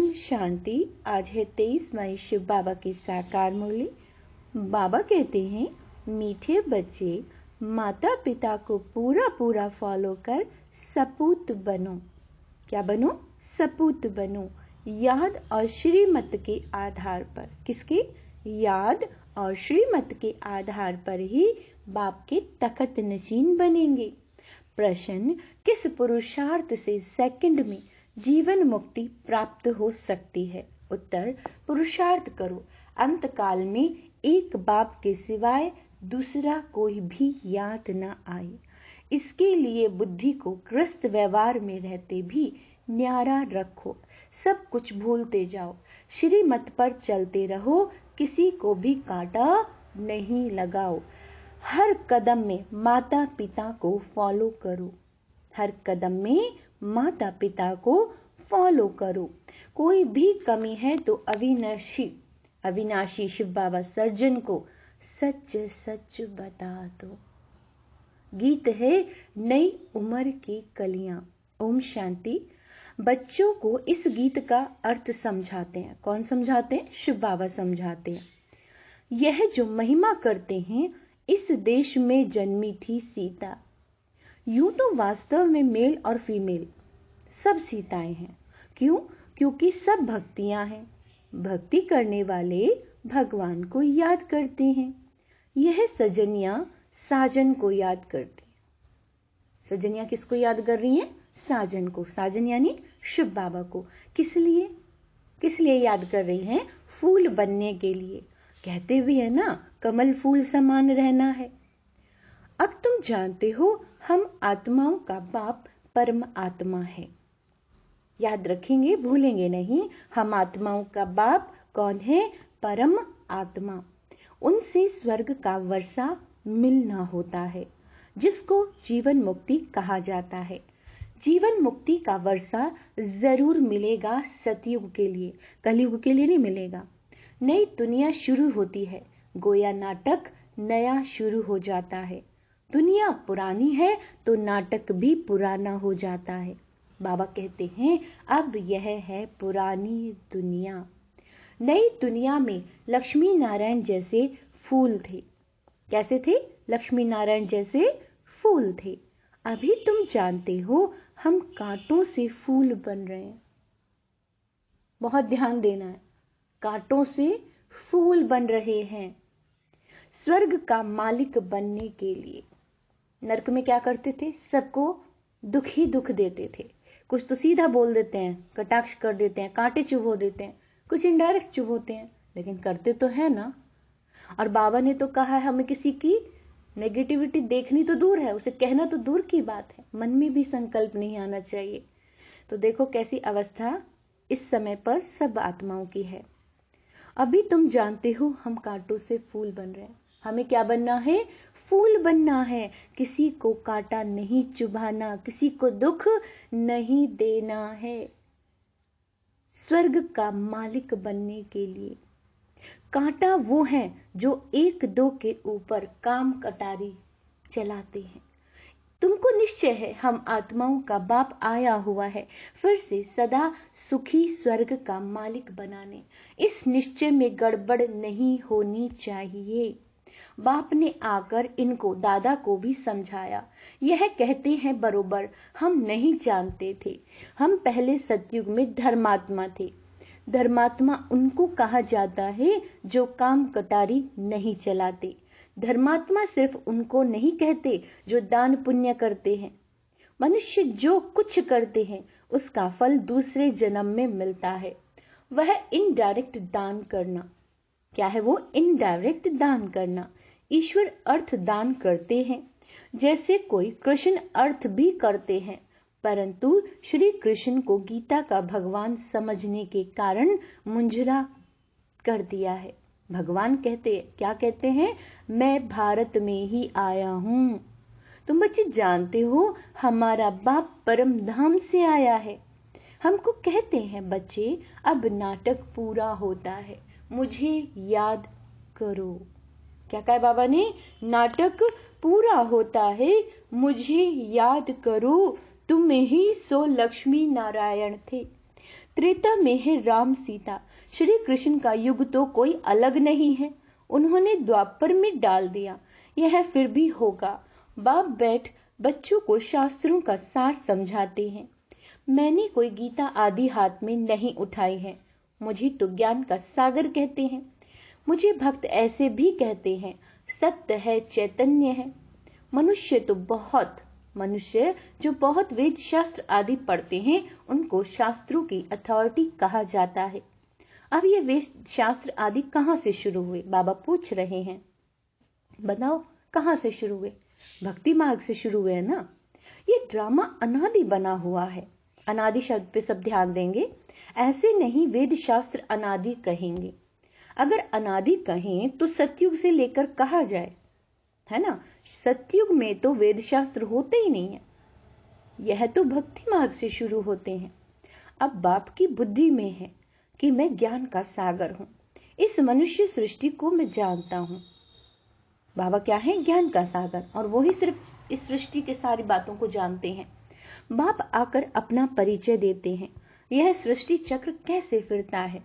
ओम शांति। आज है 23 मई, शिव बाबा की साकार मुरली। बाबा कहते हैं, मीठे बच्चे माता पिता को पूरा पूरा फॉलो कर सपूत बनो। क्या बनो? सपूत बनो, याद और श्रीमत के आधार पर। किसके? याद और श्रीमत के आधार पर ही बाप के तखत नशीन बनेंगे। प्रश्न, किस पुरुषार्थ से सेकंड में जीवन मुक्ति प्राप्त हो सकती है? उत्तर, पुरुषार्थ करो, अंत काल में एक बाप के सिवाय दूसरा कोई भी याद न आए। इसके लिए बुद्धि को ग्रस्त व्यवहार में रहते भी न्यारा रखो, सब कुछ भूलते जाओ, श्रीमत पर चलते रहो, किसी को भी कांटा नहीं लगाओ। हर कदम में माता पिता को फॉलो करो, हर कदम में माता पिता को फॉलो करो। कोई भी कमी है तो अविनाशी शिव बाबा सर्जन को सच सच बता दो। गीत है नई उम्र की कलियां। ओम शांति। बच्चों को इस गीत का अर्थ समझाते हैं। कौन समझाते हैं? शिव बाबा समझाते हैं। यह जो महिमा करते हैं, इस देश में जन्मी थी सीता। यूं तो वास्तव में मेल और फीमेल सब सीताएं हैं। क्यों? क्योंकि सब भक्तियां हैं। भक्ति करने वाले भगवान को याद करते हैं। यह सजनियां साजन को याद करती हैं। सजनियां किसको याद कर रही हैं? साजन को। साजन यानी शिव बाबा को। किस लिए? किस लिए याद कर रही हैं? फूल बनने के लिए। कहते भी है ना, कमल फूल समान रहना है। अब तुम जानते हो, हम आत्माओं का बाप परम आत्मा है। याद रखेंगे, भूलेंगे नहीं। हम आत्माओं का बाप कौन है? परम आत्मा। उनसे स्वर्ग का वर्षा मिलना होता है, जिसको जीवन मुक्ति कहा जाता है। जीवन मुक्ति का वर्षा जरूर मिलेगा सतयुग के लिए, कलयुग के लिए नहीं मिलेगा। नई दुनिया शुरू होती है, गोया नाटक नया शुरू हो जाता है। दुनिया पुरानी है तो नाटक भी पुराना हो जाता है। बाबा कहते हैं, अब यह है पुरानी दुनिया। नई दुनिया में लक्ष्मी नारायण जैसे फूल थे। कैसे थे? लक्ष्मी नारायण जैसे फूल थे। अभी तुम जानते हो, हम कांटों से फूल बन रहे हैं। बहुत ध्यान देना है। कांटों से फूल बन रहे हैं स्वर्ग का मालिक बनने के लिए। नरक में क्या करते थे? सबको दुख ही दुख देते थे। कुछ तो सीधा बोल देते हैं, कटाक्ष कर देते हैं, कांटे चुभो देते हैं, कुछ इनडायरेक्ट चुभोते हैं, लेकिन करते तो है ना। और बाबा ने तो कहा है, हमें किसी की नेगेटिविटी देखनी तो दूर है, उसे कहना तो दूर की बात है, मन में भी संकल्प नहीं आना चाहिए। तो देखो कैसी अवस्था इस समय पर सब आत्माओं की है। अभी तुम जानते हो, हम कांटों से फूल बन रहे हैं। हमें क्या बनना है? फूल बनना है। किसी को कांटा नहीं चुभाना, किसी को दुख नहीं देना है। स्वर्ग का मालिक बनने के लिए कांटा वो हैं जो एक दो के ऊपर काम कटारी चलाते हैं। तुमको निश्चय है, हम आत्माओं का बाप आया हुआ है फिर से सदा सुखी स्वर्ग का मालिक बनाने। इस निश्चय में गड़बड़ नहीं होनी चाहिए। बाप ने आकर इनको, दादा को भी समझाया। यह कहते हैं बरोबर, हम नहीं जानते थे। हम पहले सतयुग में धर्मात्मा थे। धर्मात्मा उनको कहा जाता है जो काम कटारी नहीं चलाते। धर्मात्मा सिर्फ उनको नहीं कहते जो दान पुण्य करते हैं। मनुष्य जो कुछ करते हैं उसका फल दूसरे जन्म में मिलता है। वह इनडायरेक्ट दान करना। क्या है वो? इनडायरेक्ट दान करना। ईश्वर अर्थ दान करते हैं, जैसे कोई कृष्ण अर्थ भी करते हैं, परंतु श्री कृष्ण को गीता का भगवान समझने के कारण मुंझरा कर दिया है। भगवान कहते, क्या कहते हैं? मैं भारत में ही आया हूं। तुम बच्चे जानते हो, हमारा बाप परम धाम से आया है। हमको कहते हैं, बच्चे अब नाटक पूरा होता है, मुझे याद करो। क्या कहा बाबा ने? नाटक पूरा होता है, मुझे याद करो। तुम ही सो लक्ष्मी नारायण थे। त्रेता में है राम सीता, श्री कृष्ण का युग तो कोई अलग नहीं है, उन्होंने द्वापर में डाल दिया, यह फिर भी होगा। बाप बैठ बच्चों को शास्त्रों का सार समझाते हैं। मैंने कोई गीता आदि हाथ में नहीं उठाई है, मुझे तो ज्ञान का सागर कहते हैं। मुझे भक्त ऐसे भी कहते हैं, सत्य है, चैतन्य है। मनुष्य जो बहुत वेद शास्त्र आदि पढ़ते हैं, उनको शास्त्रों की अथॉरिटी कहा जाता है। अब ये वेद शास्त्र आदि कहां से शुरू हुए, बाबा पूछ रहे हैं। बताओ कहां से शुरू हुए? भक्ति मार्ग से शुरू हुए ना। ये ड्रामा अनादि बना हुआ है। अनादि शब्द पे सब ध्यान देंगे, ऐसे नहीं वेद शास्त्र अनादि कहेंगे। अगर अनादि कहें तो सतयुग से लेकर कहा जाए, है ना। सतयुग में तो वेद शास्त्र होते ही नहीं है, यह तो भक्ति मार्ग से शुरू होते हैं। अब बाप की बुद्धि में है कि मैं ज्ञान का सागर हूं, इस मनुष्य सृष्टि को मैं जानता हूं। बाबा क्या है? ज्ञान का सागर, और वो ही सिर्फ इस सृष्टि के सारी बातों को जानते हैं। बाप आकर अपना परिचय देते हैं, यह सृष्टि चक्र कैसे फिरता है,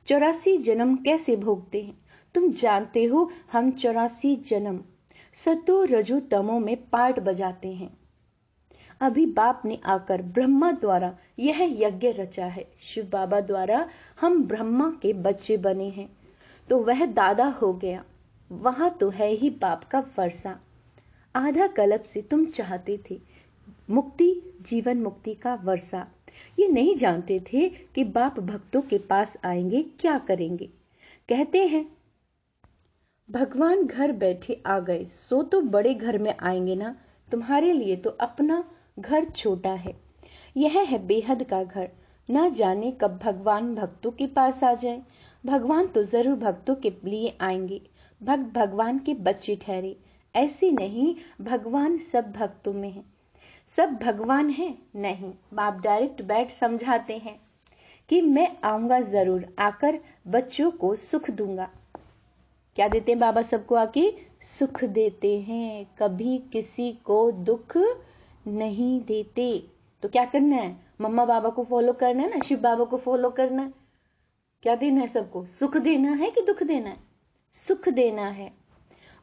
84 जन्म कैसे भोगते हैं। तुम जानते हो हम 84 जन्म सतो रजो तमो में पार्ट बजाते हैं। अभी बाप ने आकर ब्रह्मा द्वारा यह यज्ञ रचा है, शिव बाबा द्वारा हम ब्रह्मा के बच्चे बने हैं, तो वह दादा हो गया। वहां तो है ही बाप का वर्षा। आधा कल्प से तुम चाहते थे मुक्ति, जीवन मुक्ति का वर्षा। ये नहीं जानते थे कि बाप भक्तों के पास आएंगे, क्या करेंगे। कहते हैं भगवान घर बैठे आ गए, सो तो बड़े घर में आएंगे ना। तुम्हारे लिए तो अपना घर छोटा है, यह है बेहद का घर। ना जाने कब भगवान भक्तों के पास आ जाए। भगवान तो जरूर भक्तों के लिए आएंगे, भक्त भगवान के बच्चे ठहरे। ऐसे नहीं भगवान सब भक्तों में है, सब भगवान है नहीं। बाप डायरेक्ट बैठ समझाते हैं कि मैं आऊंगा जरूर, आकर बच्चों को सुख दूंगा। क्या देते हैं बाबा? सबको आके सुख देते हैं, कभी किसी को दुख नहीं देते। तो क्या करना है? मम्मा बाबा को फॉलो करना है ना, शिव बाबा को फॉलो करना है। क्या देना है सबको? सुख देना है कि दुख देना है? सुख देना है।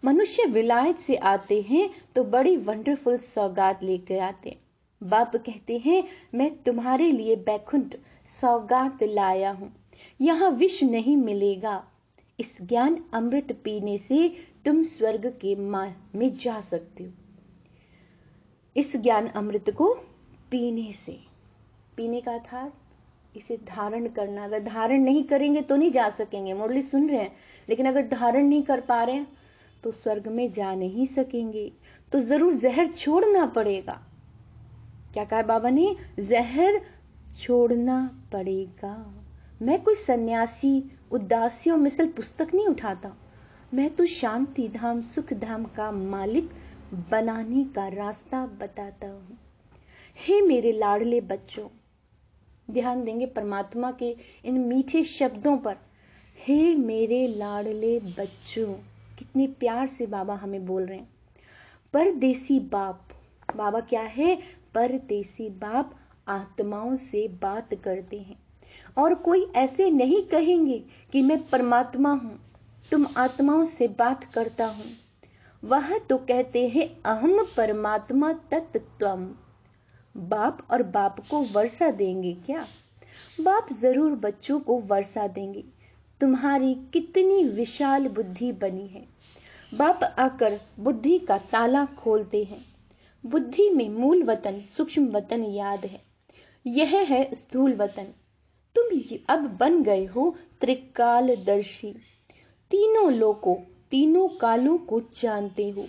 मनुष्य विलायत से आते हैं तो बड़ी वंडरफुल सौगात लेकर आते हैं। बाप कहते हैं मैं तुम्हारे लिए बैकुंठ सौगात लाया हूं, यहां विष नहीं मिलेगा। इस ज्ञान अमृत पीने से तुम स्वर्ग के में जा सकते हो। इस ज्ञान अमृत को पीने से, पीने का था इसे धारण करना। अगर धारण नहीं करेंगे तो नहीं जा सकेंगे। मुरली सुन रहे हैं, लेकिन अगर धारण नहीं कर पा रहे हैं तो स्वर्ग में जा नहीं सकेंगे। तो जरूर जहर छोड़ना पड़ेगा। क्या कहा बाबा ने? जहर छोड़ना पड़ेगा। मैं कोई सन्यासी उदासियों मिसल पुस्तक नहीं उठाता, मैं तो शांति धाम सुख धाम का मालिक बनाने का रास्ता बताता हूं। हे मेरे लाडले बच्चों, ध्यान देंगे परमात्मा के इन मीठे शब्दों पर। हे मेरे लाडले बच्चों, कितने प्यार से बाबा हमें बोल रहे हैं। परदेसी बाप, बाबा क्या है? परदेसी बाप आत्माओं से बात करते हैं, और कोई ऐसे नहीं कहेंगे कि मैं परमात्मा हूं, तुम आत्माओं से बात करता हूं। वह तो कहते हैं अहम परमात्मा तत्त्वम। बाप और बाप को वर्षा देंगे क्या? बाप जरूर बच्चों को वर्षा देंगे। तुम्हारी कितनी विशाल बुद्धि बनी है। बाप आकर बुद्धि का ताला खोलते हैं। बुद्धि में मूल वतन सूक्ष्म वतन याद है, यह है स्थूल वतन। तुम अब बन गए हो त्रिकालदर्शी, तीनों लोकों तीनों कालों को जानते हो।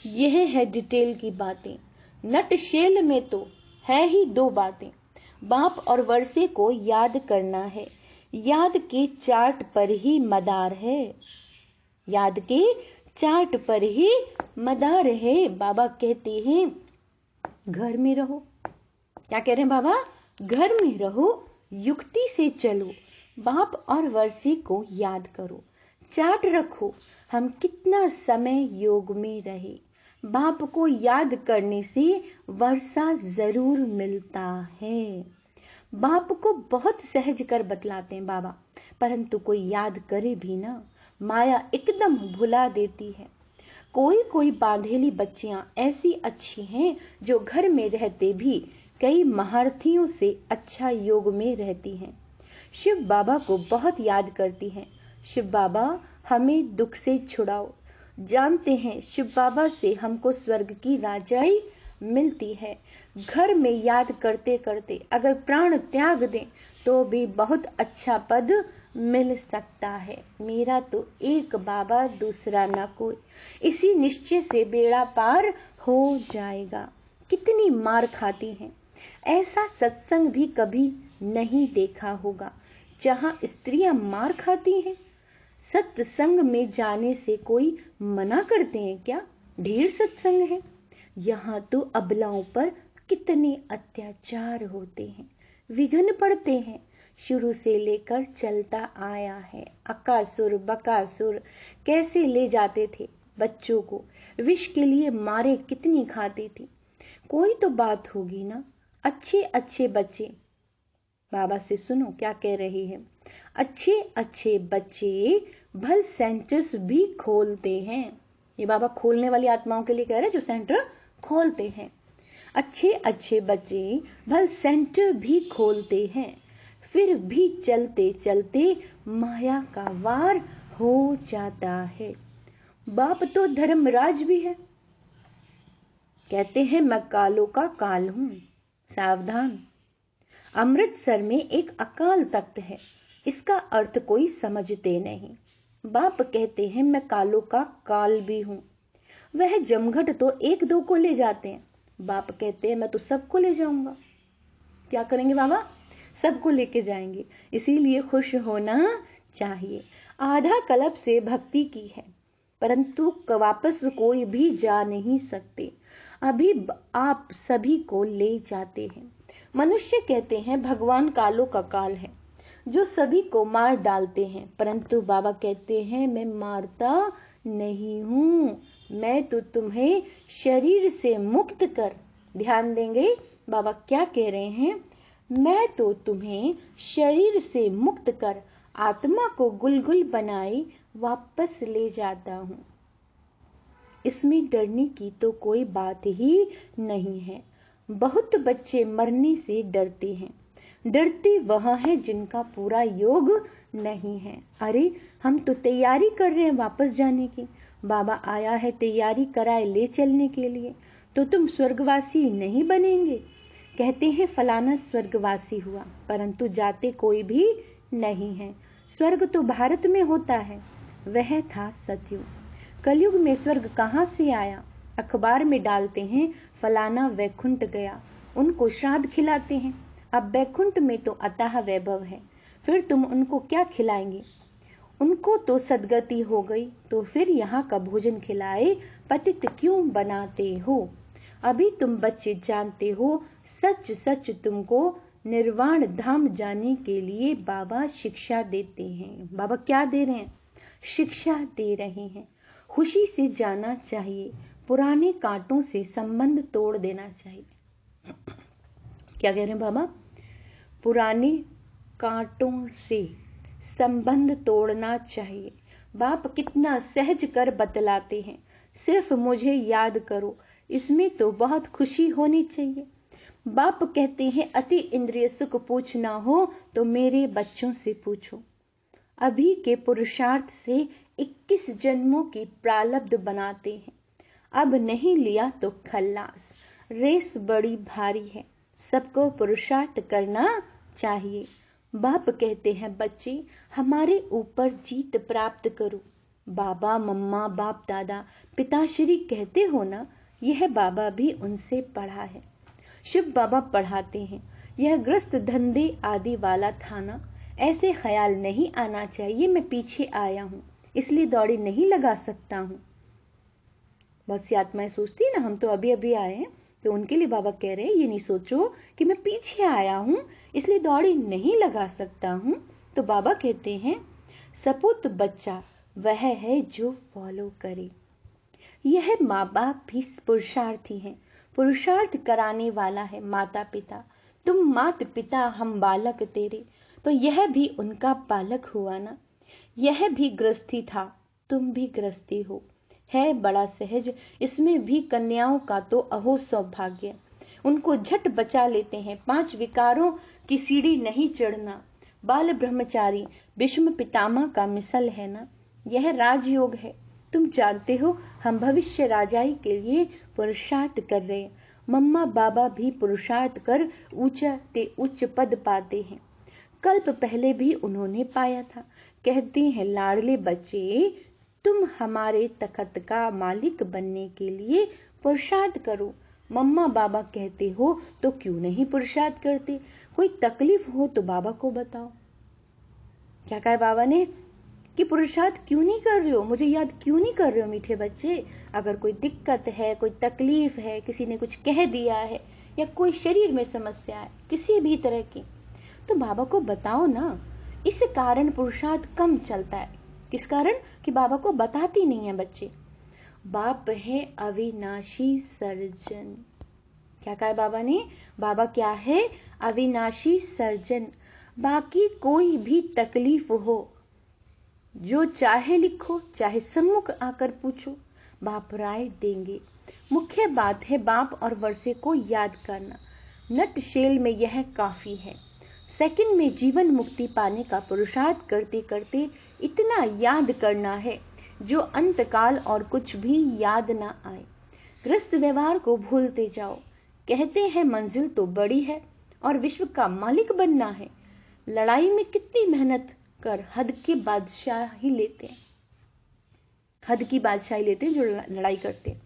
यह है डिटेल की बातें। नटशेल में तो है ही दो बातें, बाप और वर्षे को याद करना है। याद के चार्ट पर ही मदार है, याद के चार्ट पर ही मदार है। बाबा कहते हैं घर में रहो। क्या कह रहे हैं बाबा? घर में रहो, युक्ति से चलो, बाप और वर्षे को याद करो, चार्ट रखो हम कितना समय योग में रहे। बाप को याद करने से वर्षा जरूर मिलता है। बाप को बहुत सहज कर बतलाते हैं बाबा, परंतु कोई याद करे भी ना, माया एकदम भुला देती है। कोई कोई बांधेली बच्चियां ऐसी अच्छी हैं जो घर में रहते भी कई महारथियों से अच्छा योग में रहती हैं। शिव बाबा को बहुत याद करती हैं। शिव बाबा हमें दुख से छुड़ाओ। जानते हैं शिव बाबा से हमको स्वर्ग की राजाई मिलती है। घर में याद करते करते अगर प्राण त्याग दें तो भी बहुत अच्छा पद मिल सकता है। मेरा तो एक बाबा दूसरा न कोई, इसी निश्चय से बेड़ा पार हो जाएगा। कितनी मार खाती हैं, ऐसा सत्संग भी कभी नहीं देखा होगा जहां स्त्रियां मार खाती हैं। सत्संग में जाने से कोई मना करते हैं क्या? ढेर सत्संग है। यहाँ तो अबलाओं पर कितने अत्याचार होते हैं, विघ्न पड़ते हैं। शुरू से लेकर चलता आया है। अकासुर बकासुर कैसे ले जाते थे बच्चों को, विष के लिए मारे कितनी खाते थे। कोई तो बात होगी ना। अच्छे अच्छे बच्चे, बाबा से सुनो क्या कह रही है। अच्छे अच्छे बच्चे भल सेंटर्स भी खोलते हैं। ये बाबा खोलने वाली आत्माओं के लिए कह रहे हैं जो सेंटर खोलते हैं। अच्छे अच्छे बच्चे भल सेंटर भी खोलते हैं, फिर भी चलते चलते माया का वार हो जाता है। बाप तो धर्मराज भी है, कहते हैं मैं कालों का काल हूं, सावधान। अमृतसर में एक अकाल तख्त है, इसका अर्थ कोई समझते नहीं। बाप कहते हैं मैं कालों का काल भी हूं। वह जमघट तो एक दो को ले जाते हैं, बाप कहते हैं मैं तो सबको ले जाऊंगा। क्या करेंगे बाबा? सबको लेके जाएंगे। इसीलिए खुश होना चाहिए। आधा कल्प से भक्ति की है, परंतु वापस कोई भी जा नहीं सकते। अभी आप सभी को ले जाते हैं। मनुष्य कहते हैं भगवान कालों का काल है जो सभी को मार डालते हैं, परंतु बाबा कहते हैं मैं मारता नहीं हूं, मैं तो तुम्हें शरीर से मुक्त कर। ध्यान देंगे बाबा क्या कह रहे हैं, मैं तो तुम्हें शरीर से मुक्त कर आत्मा को गुलगुल बनाए वापस ले जाता हूं। इसमें डरने की तो कोई बात ही नहीं है। बहुत बच्चे मरने से डरते हैं, डरते वह हैं जिनका पूरा योग नहीं है। अरे हम तो तैयारी कर रहे हैं वापस जाने की, बाबा आया है तैयारी कराए ले चलने के लिए। तो तुम स्वर्गवासी नहीं बनेंगे। कहते हैं फलाना स्वर्गवासी हुआ, परंतु जाते कोई भी नहीं है। स्वर्ग तो भारत में होता है, वह था सतयुग। कलयुग में स्वर्ग कहां से आया? अखबार में डालते हैं फलाना वैकुंठ गया, उनको श्राद्ध खिलाते हैं। अब वैकुंठ में तो अतः वैभव है, फिर तुम उनको क्या खिलाएंगे? उनको तो सदगति हो गई, तो फिर यहाँ का भोजन खिलाए पतित क्यों बनाते हो? अभी तुम बच्चे जानते हो, सच सच तुमको निर्वाण धाम जाने के लिए बाबा शिक्षा देते हैं। बाबा क्या दे रहे हैं? शिक्षा दे रहे हैं। खुशी से जाना चाहिए, पुराने कांटों से संबंध तोड़ देना चाहिए। क्या कह रहे हैं बाबा? पुराने कांटों से संबंध तोड़ना चाहिए। बाप कितना सहज कर बतलाते हैं, सिर्फ मुझे याद करो, इसमें तो बहुत खुशी होनी चाहिए। बाप कहते हैं अति इंद्रिय सुख पूछना हो तो मेरे बच्चों से पूछो। अभी के पुरुषार्थ से 21 जन्मों की प्रारब्ध बनाते हैं, अब नहीं लिया तो खल्लास। रेस बड़ी भारी है, सबको पुरुषार्थ करना चाहिए। बाप कहते हैं बच्चे हमारे ऊपर जीत प्राप्त करो। बाबा मम्मा बाप दादा पिताश्री कहते हो ना, यह बाबा भी उनसे पढ़ा है। शिव बाबा पढ़ाते हैं यह ग्रस्त धंधे आदि वाला था ना, ऐसे ख्याल नहीं आना चाहिए मैं पीछे आया हूं इसलिए दौड़ी नहीं लगा सकता हूं। बहुत सी आत्माएं सोचती है ना हम तो अभी अभी आए हैं, तो उनके लिए बाबा कह रहे हैं ये नहीं सोचो कि मैं पीछे आया हूं इसलिए दौड़ी नहीं लगा सकता हूं। तो बाबा कहते हैं सपूत बच्चा वह है जो फॉलो करे। यह माँ बाप भी पुरुषार्थी हैं, पुरुषार्थ कराने वाला है माता पिता। तुम मात पिता हम बालक तेरे, तो यह भी उनका बालक हुआ ना। यह भी गृहस्थी था, तुम भी गृहस्थी हो। है बड़ा सहज इसमें भी कन्याओं का तो अहो सौभाग्य। उनको झट बचा लेते हैं, 5 विकारों की सीढ़ी नहीं चढ़ना। बाल ब्रह्मचारी भीष्म पितामह का मिसल है ना। यह राजयोग है, तुम जानते हो हम भविष्य राजाई के लिए पुरुषार्थ कर रहे हैं। मम्मा बाबा भी पुरुषार्थ कर ऊंचा ते उच्च पद पाते हैं। कल्प पहले भी उन्होंने पाया था। कहते हैं लाडले बच्चे, तुम हमारे तखत का मालिक बनने के लिए पुरुषार्थ करो। मम्मा बाबा कहते हो तो क्यों नहीं पुरुषार्थ करते। कोई तकलीफ हो तो बाबा को बताओ। क्या कहा बाबा ने कि पुरुषार्थ क्यों नहीं कर रहे हो, मुझे याद क्यों नहीं कर रहे हो मीठे बच्चे। अगर कोई दिक्कत है, कोई तकलीफ है, किसी ने कुछ कह दिया है या कोई शरीर में समस्या है किसी भी तरह की, तो बाबा को बताओ ना। इस कारण पुरुषार्थ कम चलता है। किस कारण कि बाबा को बताती नहीं है बच्चे। बाप है अविनाशी सर्जन। क्या कहा बाबा ने, बाबा क्या है, अविनाशी सर्जन। बाकी कोई भी तकलीफ हो, जो चाहे लिखो, चाहे सम्मुख आकर पूछो, बाप राय देंगे। मुख्य बात है बाप और वर्षे को याद करना। नटशेल में यह काफी है। सेकंड में जीवन मुक्ति पाने का पुरुषार्थ करते करते इतना याद करना है जो अंतकाल और कुछ भी याद ना आए। गृहस्थ व्यवहार को भूलते जाओ। कहते हैं मंजिल तो बड़ी है और विश्व का मालिक बनना है। लड़ाई में कितनी मेहनत कर हद की बादशाही लेते हैं, हद की बादशाही लेते हैं जो लड़ाई करते हैं।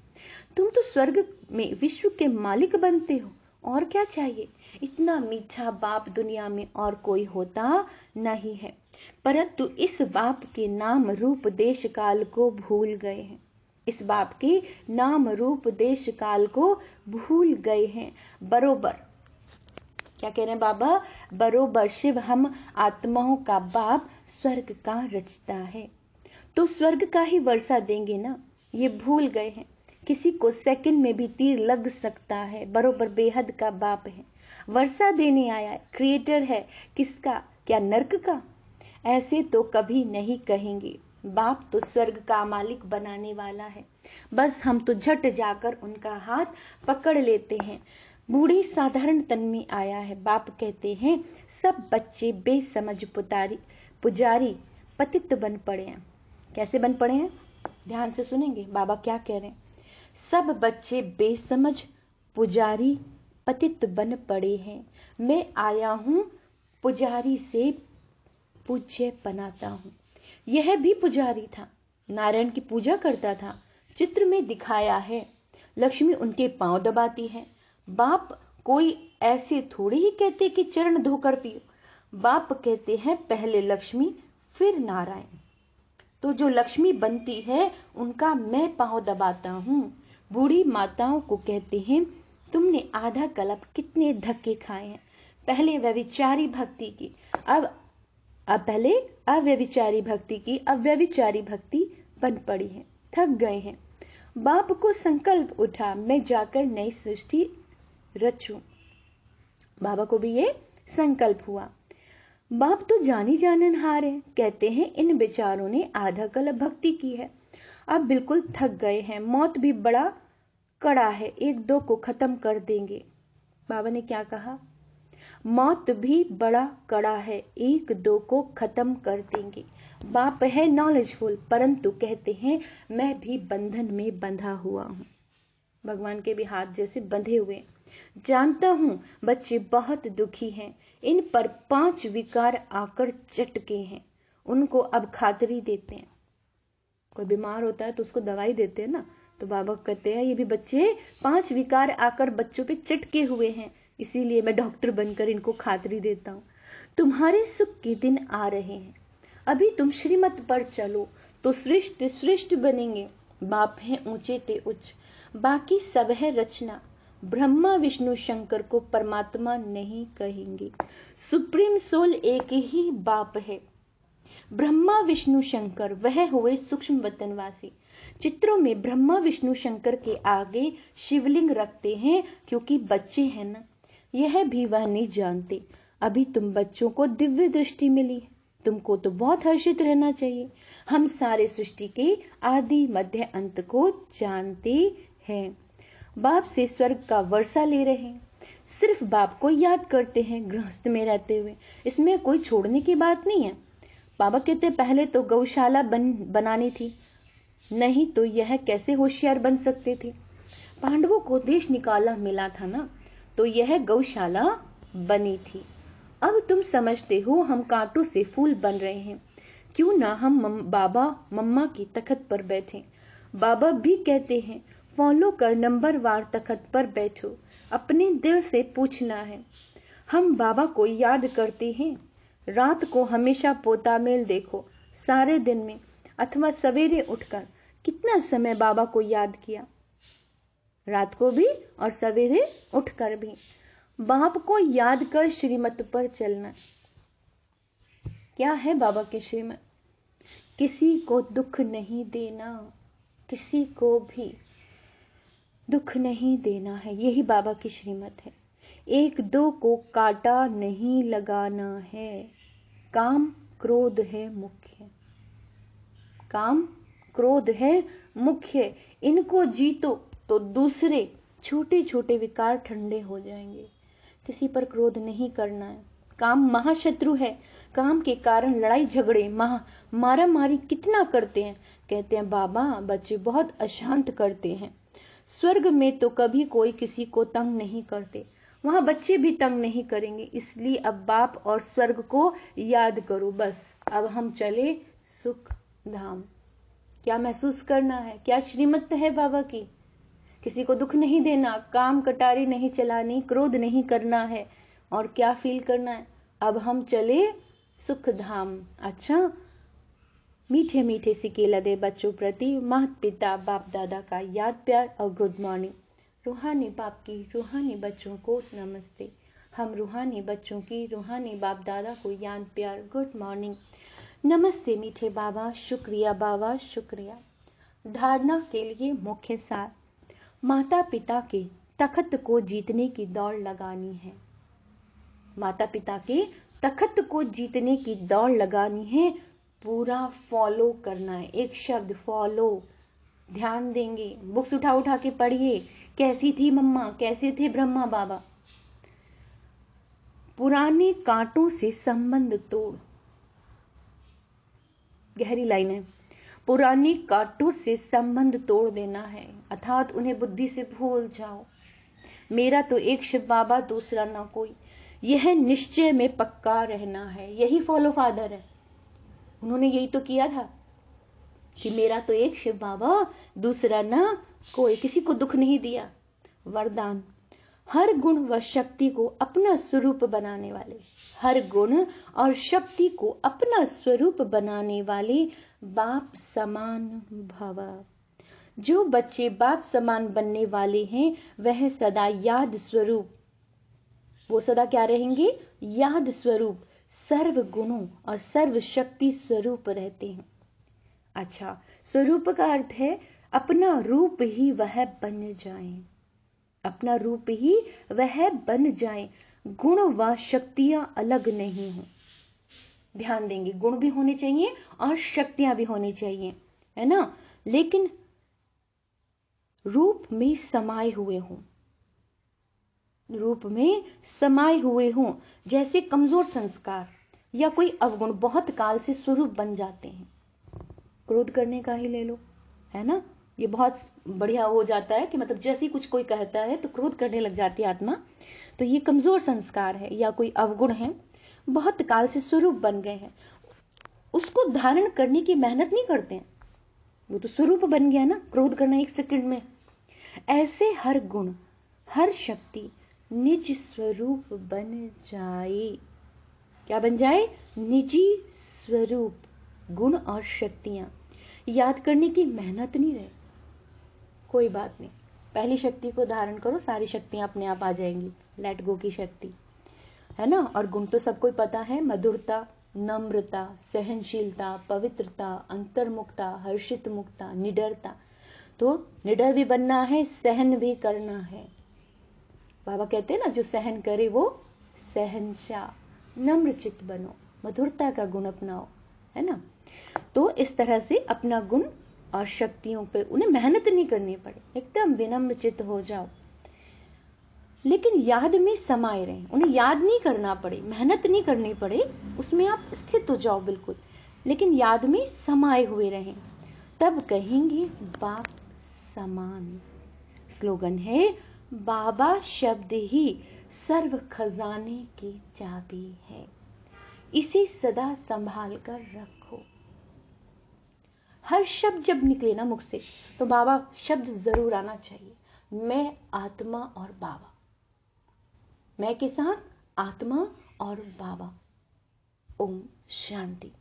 तुम तो स्वर्ग में विश्व के मालिक बनते हो, और क्या चाहिए। इतना मीठा बाप दुनिया में और कोई होता नहीं है, परंतु इस बाप के नाम रूप देश काल को भूल गए हैं। इस बाप के नाम रूप देश काल को भूल गए हैं। बरोबर क्या कह रहे हैं बाबा, बरोबर शिव हम आत्माओं का बाप स्वर्ग का रचता है, तो स्वर्ग का ही वर्षा देंगे ना। ये भूल गए हैं। किसी को सेकंड में भी तीर लग सकता है। बरोबर बेहद का बाप है, वर्षा देने आया है। क्रिएटर है किसका, क्या नर्क का। ऐसे तो कभी नहीं कहेंगे। बाप तो स्वर्ग का मालिक बनाने वाला है। बस हम तो झट जाकर उनका हाथ पकड़ लेते हैं। बूढ़ी साधारण तन में आया है। बाप कहते हैं सब बच्चे बेसमझ पुजारी पतित बन पड़े हैं। कैसे बन पड़े हैं, ध्यान से सुनेंगे बाबा क्या कह रहे हैं। सब बच्चे बेसमझ पुजारी पतित बन पड़े हैं। मैं आया हूं पुजारी से पूज्य बनाता हूं। यह भी पुजारी था, नारायण की पूजा करता था। चित्र में दिखाया है। लक्ष्मी उनके पांव दबाती है। बाप कोई ऐसे थोड़े ही कहते कि चरण धोकर पियो। बाप कहते हैं पहले लक्ष्मी फिर नारायण। तो जो लक्ष्मी बनती है उनका मैं पांव दबाता हूं। बूढ़ी माताओं को कहते हैं तुमने आधा कल्प कितने धक्के खाए हैं। पहले व्यभिचारी भक्ति की, अब पहले अव्यभिचारी भक्ति की, अब व्यभिचारी भक्ति बन पड़ी है। थक गए हैं। बाप को संकल्प उठा मैं जाकर नई सृष्टि रचूं। बाबा को भी ये संकल्प हुआ। बाप तो जानी जाननहार है। कहते हैं इन बेचारों ने आधा कल्प भक्ति की है, अब बिल्कुल थक गए हैं। मौत भी बड़ा कड़ा है, 1-2 को खत्म कर देंगे। बाबा ने क्या कहा, मौत भी बड़ा कड़ा है, 1-2 को खत्म कर देंगे। बाप है नॉलेजफुल, परंतु कहते हैं मैं भी बंधन में बंधा हुआ हूं। भगवान के भी हाथ जैसे बंधे हुए। जानता हूं बच्चे बहुत दुखी हैं। इन पर 5 विकार आकर चटके हैं। उनको अब खातरी देते हैं। कोई बीमार होता है तो उसको दवाई देते हैं ना, तो बाबा कहते हैं ये भी बच्चे 5 विकार आकर बच्चों पे चटके हुए हैं, इसीलिए मैं डॉक्टर बनकर इनको खातरी देता हूं। तुम्हारे सुख के दिन आ रहे हैं। अभी तुम श्रीमत पर चलो तो श्रेष्ठ बनेंगे। बाप है ऊंचे ते उच्च, बाकी सब है रचना। ब्रह्मा विष्णु शंकर को परमात्मा नहीं कहेंगे। सुप्रीम सोल एक ही बाप है। ब्रह्मा विष्णु शंकर वह हुए सूक्ष्म वतनवासी। चित्रों में ब्रह्मा विष्णु शंकर के आगे शिवलिंग रखते हैं क्योंकि बच्चे हैं ना। यह भी वह नहीं जानते। अभी तुम बच्चों को दिव्य दृष्टि मिली है, तुमको तो बहुत हर्षित रहना चाहिए। हम सारे सृष्टि के आदि मध्य अंत को जानते हैं। बाप से स्वर्ग का वर्षा ले रहे हैं, सिर्फ बाप को याद करते हैं गृहस्थ में रहते हुए। इसमें कोई छोड़ने की बात नहीं है। बाबा कहते पहले तो गौशाला बनानी थी, नहीं तो यह कैसे होशियार बन सकते थे। पांडवों को देश निकाला मिला था ना, तो यह गौशाला बनी थी। अब तुम समझते हो हम कांटों से फूल बन रहे हैं, क्यों ना हम बाबा मम्मा की तख्त पर बैठें। बाबा भी कहते हैं फॉलो कर नंबरवार तख्त पर बैठो, अपने दिल से पूछना है। हम बाबा को याद करते हैं। रात को हमेशा पोता मेल देखो, सारे दिन में अथवा सवेरे उठकर कितना समय बाबा को याद किया। रात को भी और सवेरे उठकर भी बाप को याद कर श्रीमत पर चलना। क्या है बाबा की श्रीमत? किसी को दुख नहीं देना, किसी को भी दुख नहीं देना है, यही बाबा की श्रीमत है। एक दो को कांटा नहीं लगाना है। काम क्रोध है मुख्य, काम क्रोध है मुख्य। इनको जीतो तो दूसरे छोटे छोटे विकार ठंडे हो जाएंगे। किसी पर क्रोध नहीं करना है। काम महाशत्रु है। काम के कारण लड़ाई झगड़े मारा मारी कितना करते हैं। कहते हैं बाबा बच्चे बहुत अशांत करते हैं। स्वर्ग में तो कभी कोई किसी को तंग नहीं करते, वहां बच्चे भी तंग नहीं करेंगे। इसलिए अब बाप और स्वर्ग को याद करो बस। अब हम चले सुख धाम। क्या महसूस करना है? क्या श्रीमत है बाबा की? किसी को दुख नहीं देना, काम कटारी नहीं चलानी, क्रोध नहीं करना है। और क्या फील करना है? अब हम चले सुख धाम। अच्छा, मीठे मीठे सिकेला दे बच्चों प्रति माता पिता बाप दादा का याद प्यार और गुड मॉर्निंग। रूहानी बाप की रूहानी बच्चों को नमस्ते। हम रूहानी बच्चों की रूहानी बाप दादा को याद प्यार गुड मॉर्निंग। नमस्ते मीठे बाबा, शुक्रिया बाबा, शुक्रिया। धारणा के लिए मुख्य सार, माता पिता के तख्त को जीतने की दौड़ लगानी है। माता पिता के तख्त को जीतने की दौड़ लगानी है, पूरा फॉलो करना है। एक शब्द फॉलो, ध्यान देंगे, बुक्स उठा उठा के पढ़िए। कैसी थी मम्मा, कैसे थे ब्रह्मा बाबा। पुराने कांटों से संबंध तोड़, गहरी लाइन है। पुराने कांटों से संबंध तोड़ देना है, अर्थात उन्हें बुद्धि से भूल जाओ। मेरा तो एक शिव बाबा, दूसरा ना कोई, यह निश्चय में पक्का रहना है। यही फॉलो फादर है, उन्होंने यही तो किया था कि मेरा तो एक शिव बाबा, दूसरा ना कोई, किसी को दुख नहीं दिया। वरदान, हर गुण व शक्ति को अपना स्वरूप बनाने वाले, हर गुण और शक्ति को अपना स्वरूप बनाने वाले बाप समान भव। जो बच्चे बाप समान बनने वाले हैं वह सदा याद स्वरूप, वो सदा क्या रहेंगे? याद स्वरूप, सर्व गुणों और सर्व शक्ति स्वरूप रहते हैं। अच्छा, स्वरूप का अर्थ है अपना रूप ही वह बन जाए, अपना रूप ही वह बन जाए। गुण व शक्तियां अलग नहीं हो। ध्यान देंगे, गुण भी होने चाहिए और शक्तियां भी होनी चाहिए, है ना, लेकिन रूप में समाये हुए हों, रूप में समाये हुए हों। जैसे कमजोर संस्कार या कोई अवगुण बहुत काल से स्वरूप बन जाते हैं। क्रोध करने का ही ले लो, है ना, ये बहुत बढ़िया हो जाता है कि मतलब जैसे ही कुछ कोई कहता है तो क्रोध करने लग जाती है आत्मा। तो ये कमजोर संस्कार है या कोई अवगुण है, बहुत काल से स्वरूप बन गए हैं, उसको धारण करने की मेहनत नहीं करते हैं, वो तो स्वरूप बन गया ना, क्रोध करना एक सेकंड में। ऐसे हर गुण हर शक्ति निज स्वरूप बन जाए। क्या बन जाए? निजी स्वरूप। गुण और शक्तियां याद करने की मेहनत नहीं रहे, कोई बात नहीं, पहली शक्ति को धारण करो, सारी शक्तियां अपने आप आ जाएंगी। लेट गो की शक्ति, है ना। और गुण तो सबको पता है, मधुरता, नम्रता, सहनशीलता, पवित्रता, अंतर्मुखता, हर्षित मुक्ता, निडरता। तो निडर भी बनना है, सहन भी करना है, बाबा कहते हैं ना, जो सहन करे वो सहनशाह। नम्र चित्त बनो, मधुरता का गुण अपनाओ, है ना। तो इस तरह से अपना गुण और शक्तियों पे उन्हें मेहनत नहीं करनी पड़े, एकदम विनम्र चित्त हो जाओ। लेकिन याद में समाये रहें, उन्हें याद नहीं करना पड़े, मेहनत नहीं करनी पड़े, उसमें आप स्थित हो जाओ बिल्कुल, लेकिन याद में समाये हुए रहें, तब कहेंगे बाप समान। स्लोगन है, बाबा शब्द ही सर्व खजाने की चाबी है, इसे सदा संभाल कर रखो। हर शब्द जब निकले ना मुख से, तो बाबा शब्द जरूर आना चाहिए। मैं, आत्मा और बाबा, मैं के साथ आत्मा और बाबा। ओम शांति।